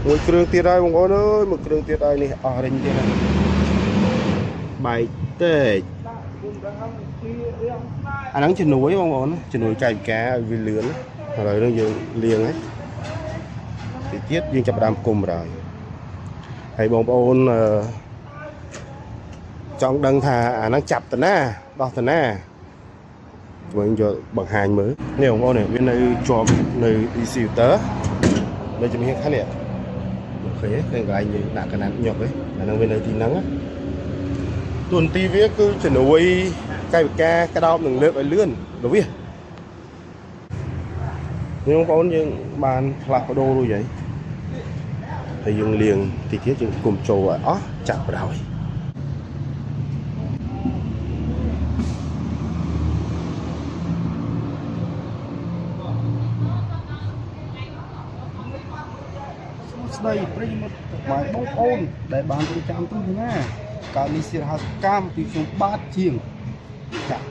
មួយគ្រឿងទៀតហើយបងប្អូនអើយមួយគ្រឿងទៀតហើយនេះអស់រិញទៀតហើយបាយតេកអាហ្នឹងជំនួយបងប្អូនជំនួយកាយវិការឲ្យវាលឿនឥឡូវនេះយើងលាងហើយទៀតយើងចាប់ដើមគុំហើយហើយបងប្អូនចង់ដឹងថាអាហ្នឹងចាប់តាណាដោះតាណាជួយយកបង្ហាញមើលនេះបងប្អូននេះវានៅជាប់នៅ distributor នៅជំនាញខាងនេះអូខេកន្លែងយើងដាក់កណាត់ញុកឯអាហ្នឹងវានៅទីហ្នឹងទួនាទីវាគឺជំនួយកាយវិការក្តោបនឹងលើកឲ្យលឿនរវាសនេះបងប្អូនយើងបានផ្លាស់ប្ដូររួចហើយយើងលាងទីទៀតយើងគុំចូលឲ្យអស់ចាប់បដ ாய் ស្ដីប្រិយមិត្តបងប្អូនដែលបានរងចាំទស្សនាការនេះជារហស្សកម្មពីខ្ញុំបាទជាងចាក់